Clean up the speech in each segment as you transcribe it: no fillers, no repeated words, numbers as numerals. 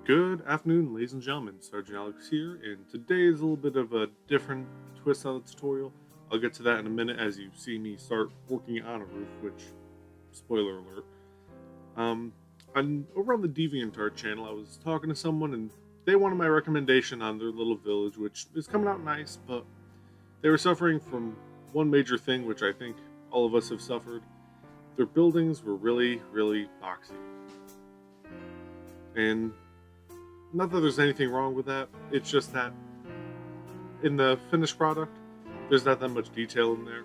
Good afternoon, ladies and gentlemen. Sergeant Alex here, and today is a little bit of a different twist on the tutorial. I'll get to that in a minute as you see me start working on a roof, which, spoiler alert. Um, over on the DeviantArt channel, I was talking to someone, and they wanted my recommendation on their little village, which is coming out nice, but they were suffering from one major thing, which I think all of us have suffered. Their buildings were really, really boxy. And not that there's anything wrong with that, it's just that in the finished product, there's not that much detail in there.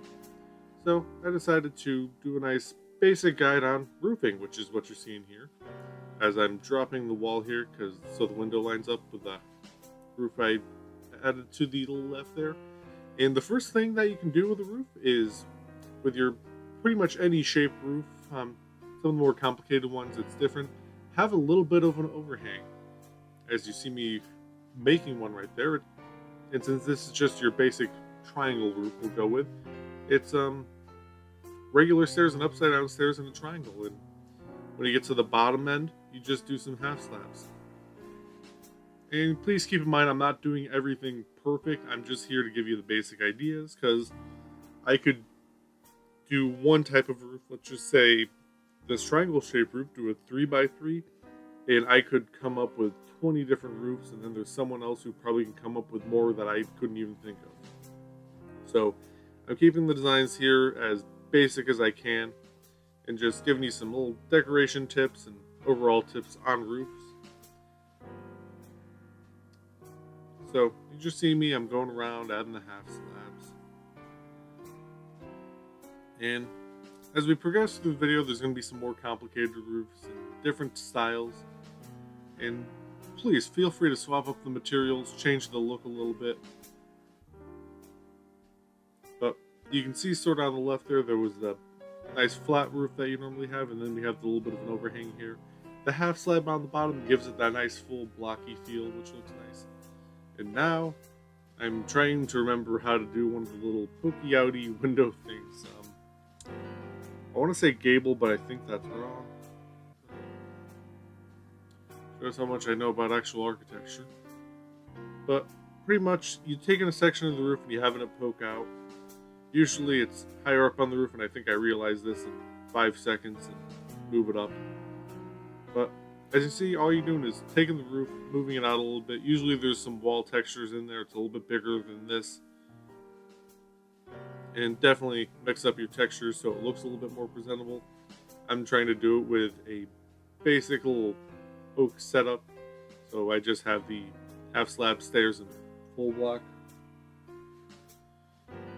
So I decided to do a nice basic guide on roofing, which is what you're seeing here. As I'm dropping the wall here, so the window lines up with the roof I added to the left there. And the first thing that you can do with a roof is, with your pretty much any shape roof, some of the more complicated ones, it's different, have a little bit of an overhang. As you see me making one right there, and since this is just your basic triangle roof we'll go with, it's regular stairs and upside down stairs in a triangle, and when you get to the bottom end, you just do some half slabs. And please keep in mind, I'm not doing everything perfect, I'm just here to give you the basic ideas, because I could do one type of roof, let's just say this triangle shaped roof, do a 3x3, and I could come up with 20 different roofs, and then there's someone else who probably can come up with more that I couldn't even think of. So I'm keeping the designs here as basic as I can, and just giving you some little decoration tips and overall tips on roofs. So you just see me, I'm going around adding the half slabs. And as we progress through the video, there's going to be some more complicated roofs and different styles. And please feel free to swap up the materials, change the look a little bit. But you can see sort of on the left there was the nice flat roof that you normally have, and then we have the little bit of an overhang here. The half slab on the bottom gives it that nice full blocky feel, which looks nice. And now I'm trying to remember how to do one of the little pokey outy window things. I want to say gable, but I think that's wrong. Shows how much I know about actual architecture. But pretty much, you take in a section of the roof and you having it poke out. Usually it's higher up on the roof, and I think I realized this in 5 seconds and move it up. But as you see, all you're doing is taking the roof, moving it out a little bit. Usually there's some wall textures in there. It's a little bit bigger than this. And definitely mix up your textures so it looks a little bit more presentable. I'm trying to do it with a basic little oak setup, so I just have the half slab stairs and full block.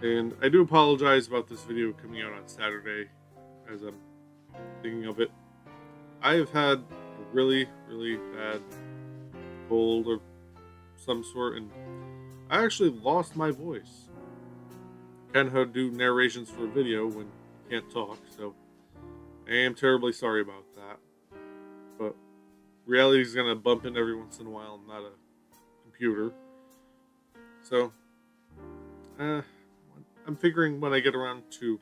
And I do apologize about this video coming out on Saturday, as I'm thinking of it. I have had a really, really bad cold of some sort, and I actually lost my voice. Kind of how to do narrations for a video when you can't talk, so I am terribly sorry about that. But reality is going to bump in every once in a while. I'm not a computer. So, I'm figuring when I get around to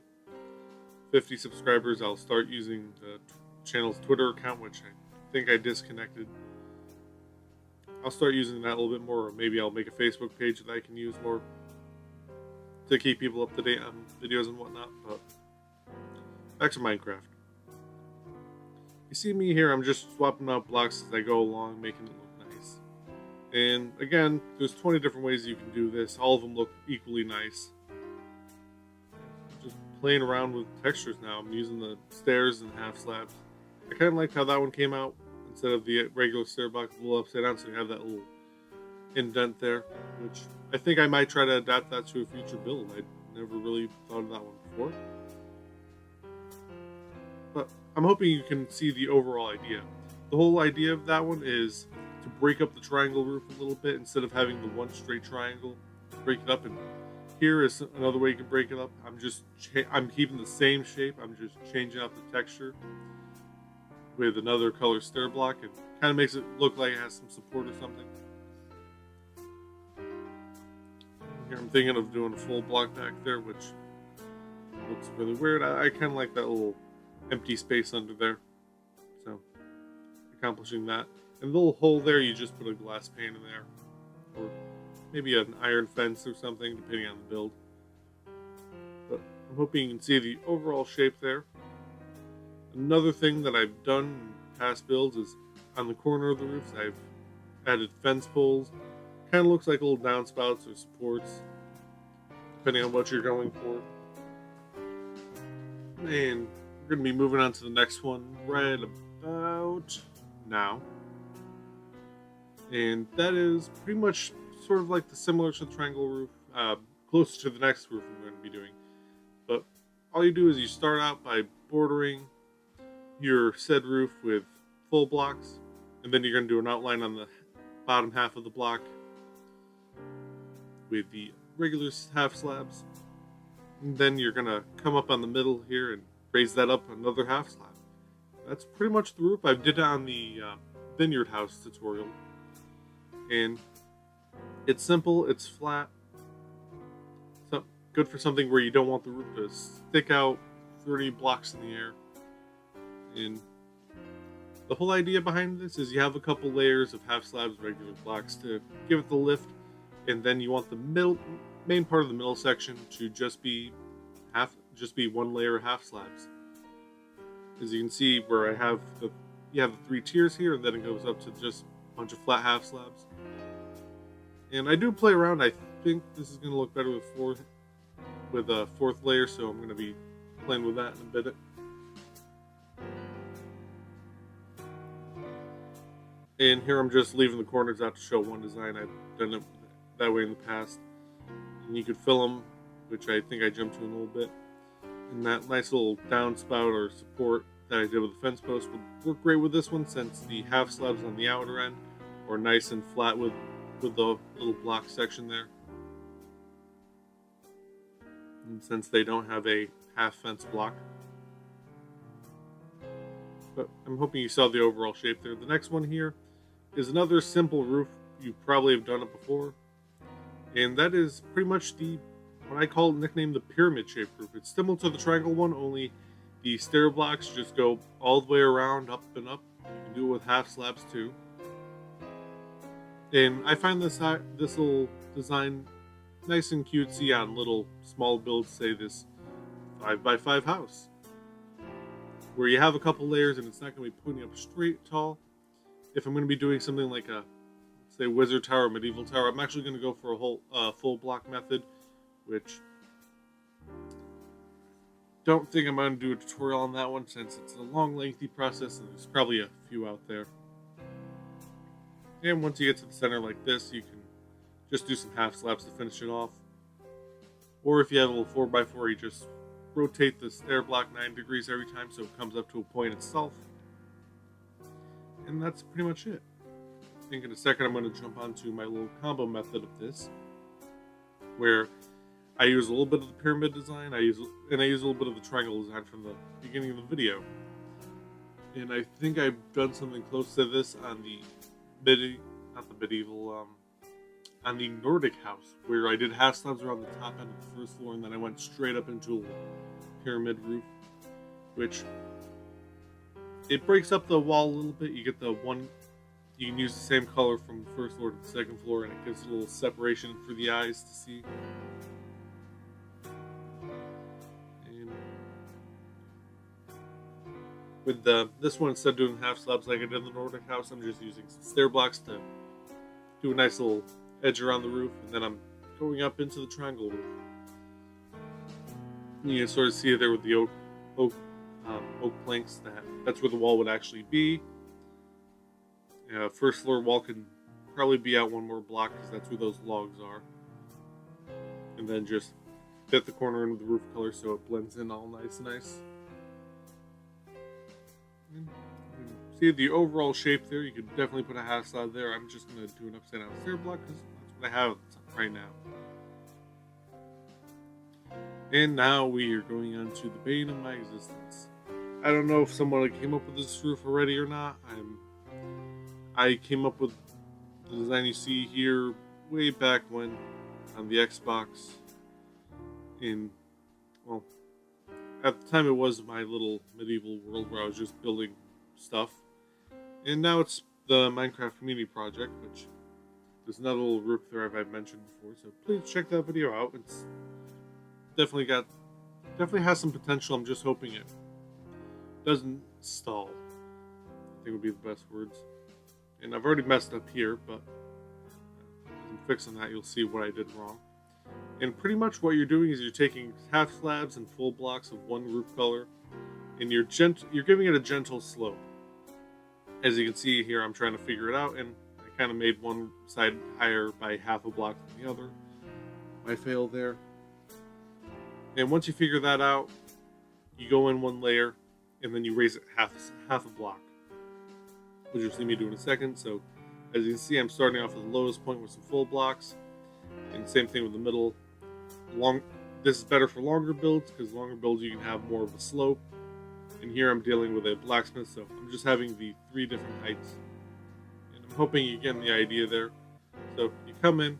50 subscribers, I'll start using the channel's Twitter account, which I think I disconnected. I'll start using that a little bit more, or maybe I'll make a Facebook page that I can use more to keep people up to date on videos and whatnot. But back to Minecraft. You see me here, I'm just swapping out blocks as I go along, making it look nice. And again, there's 20 different ways you can do this. All of them look equally nice. Just playing around with textures now. I'm using the stairs and half slabs. I kind of liked how that one came out. Instead of the regular stair block, a little upside down, so you have that little indent there, which I think I might try to adapt that to a future build. I never really thought of that one before. But I'm hoping you can see the overall idea. The whole idea of that one is to break up the triangle roof a little bit instead of having the one straight triangle. Break it up, and here is another way you can break it up. I'm keeping the same shape. I'm just changing out the texture with another color stair block, and kind of makes it look like it has some support or something. Here I'm thinking of doing a full block back there, which looks really weird. I kind of like that little empty space under there. So accomplishing that. And the little hole there, you just put a glass pane in there, or maybe an iron fence or something, depending on the build. But I'm hoping you can see the overall shape there. Another thing that I've done in past builds is on the corner of the roofs, I've added fence poles. Kind of looks like little downspouts or supports, depending on what you're going for. And we're going to be moving on to the next one right about now. And that is pretty much sort of like the similar to the triangle roof, close to the next roof I'm going to be doing. But all you do is you start out by bordering your said roof with full blocks, and then you're going to do an outline on the bottom half of the block with the regular half slabs. And then you're going to come up on the middle here and raise that up another half slab. That's pretty much the roof. I did it on the Vineyard House tutorial. And it's simple, it's flat. So good for something where you don't want the roof to stick out 30 blocks in the air. And the whole idea behind this is you have a couple layers of half slabs, regular blocks to give it the lift, and then you want the main part of the middle section to just be one layer of half slabs. As you can see, where you have the 3 tiers here, and then it goes up to just a bunch of flat half slabs. And I do play around. I think this is going to look better with a 4th layer, so I'm going to be playing with that in a bit. And here I'm just leaving the corners out to show one design. I've done it that way in the past. And you could fill them, which I think I jumped to in a little bit. And that nice little downspout or support that I did with the fence post would work great with this one, since the half slabs on the outer end are nice and flat with the little block section there. And since they don't have a half fence block. But I'm hoping you saw the overall shape there. The next one here is another simple roof. You probably have done it before. And that is pretty much what I nickname the pyramid shaped roof. It's similar to the triangle one, only the stair blocks just go all the way around, up and up. You can do it with half slabs too. And I find this little design nice and cutesy on little small builds, say this 5x5 house, where you have a couple layers and it's not going to be pointing up straight tall. If I'm going to be doing something like a, say, wizard tower, medieval tower, I'm actually going to go for a whole full block method, which don't think I'm going to do a tutorial on that one, since it's a long, lengthy process and there's probably a few out there. And once you get to the center like this, you can just do some half slabs to finish it off. Or if you have a little 4x4, you just rotate the stair block 9 degrees every time so it comes up to a point itself. And that's pretty much it. I think in a second I'm going to jump onto my little combo method of this, where I use a little bit of the pyramid design, I use a little bit of the triangle design from the beginning of the video. And I think I've done something close to this on the on the Nordic house, where I did half slabs around the top end of the first floor, and then I went straight up into a pyramid roof, which it breaks up the wall a little bit. You get you can use the same color from the first floor to the second floor, and it gives a little separation for the eyes to see. And with this one, instead of doing half slabs like I did in the Nordic house, I'm just using some stair blocks to do a nice little edge around the roof, and then I'm going up into the triangle roof. You can sort of see it there with the oak planks. That's where the wall would actually be. First floor wall can probably be out one more block, because that's where those logs are. And then just fit the corner into the roof color so it blends in all nice. And see the overall shape there. You could definitely put a half slab there. I'm just going to do an upside down stair block because that's what I have right now. And now we are going on to the bane of my existence. I don't know if someone came up with this roof already or not. I came up with the design you see here way back when on the Xbox. At the time it was my little medieval world where I was just building stuff. And now it's the Minecraft Community Project, which there's another little roof there I've mentioned before, so please check that video out. It's definitely has some potential. I'm just hoping it doesn't stall, I think would be the best words. And I've already messed up here, but as I'm fixing that, you'll see what I did wrong. And pretty much what you're doing is you're taking half slabs and full blocks of one roof color, and you're giving it a gentle slope. As you can see here, I'm trying to figure it out, and I kind of made one side higher by half a block than the other. I failed there. And once you figure that out, you go in one layer, and then you raise it half a block, which you'll see me do in a second. So as you can see, I'm starting off at the lowest point with some full blocks, and same thing with the middle. This is better for longer builds, because longer builds you can have more of a slope. And here I'm dealing with a blacksmith, so I'm just having the 3 different heights. And I'm hoping you're getting the idea there. So you come in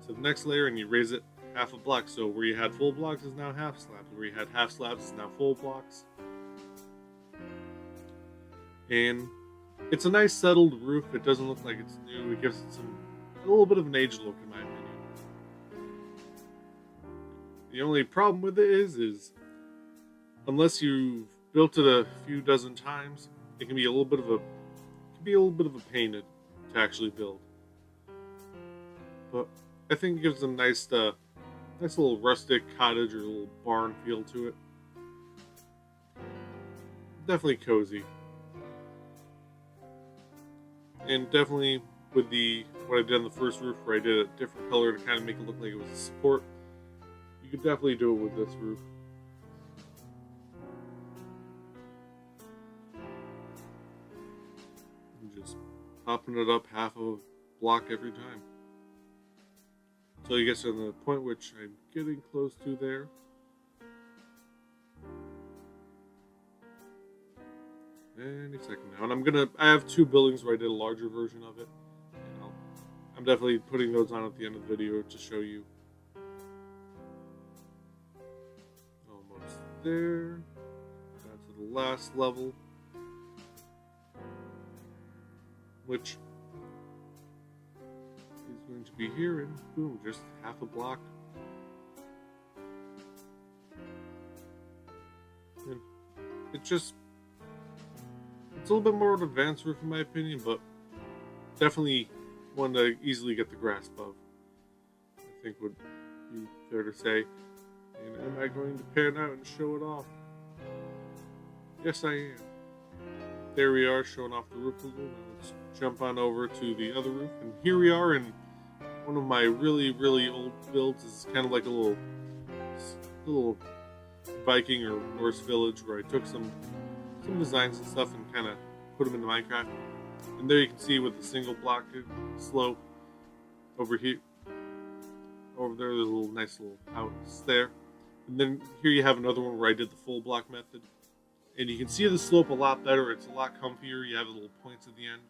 to the next layer and you raise it half a block. So where you had full blocks is now half slabs. Where you had half slabs is now full blocks. And it's a nice settled roof. It doesn't look like it's new. It gives it a little bit of an aged look in my opinion. The only problem with it is unless you've built it a few dozen times, it can be a little bit of a pain to actually build. But I think it gives a nice little rustic cottage or a little barn feel to it. Definitely cozy. And definitely with what I did on the first roof, where I did a different color to kind of make it look like it was a support, you could definitely do it with this roof. Just popping it up half a block every time. So you get to the point which I'm getting close to there. Any second now. And I have 2 buildings where I did a larger version of it. And I'm definitely putting those on at the end of the video to show you. Almost there. Down to the last level, which is going to be here, and boom, just half a block. And it's a little bit more of an advanced roof in my opinion, but definitely one to easily get the grasp of, I think would be fair to say. And am I going to pan out and show it off? Yes, I am. There we are, showing off the roof a little. Let's jump on over to the other roof, and here we are in one of my really, really old builds. This is kind of like a little Viking or Norse village where I took some designs and stuff and kind of put them into Minecraft. And there you can see with the single block slope over here. Over there, there's a nice little house there. And then here you have another one where I did the full block method. And you can see the slope a lot better. It's a lot comfier. You have the little points at the end.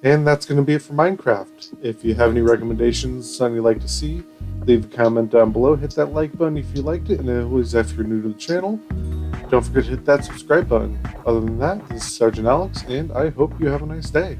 And that's going to be it for Minecraft. If you have any recommendations, something you'd like to see, leave a comment down below. Hit that like button if you liked it. And always, if you're new to the channel, don't forget to hit that subscribe button. Other than that, this is Sergeant Alex, and I hope you have a nice day.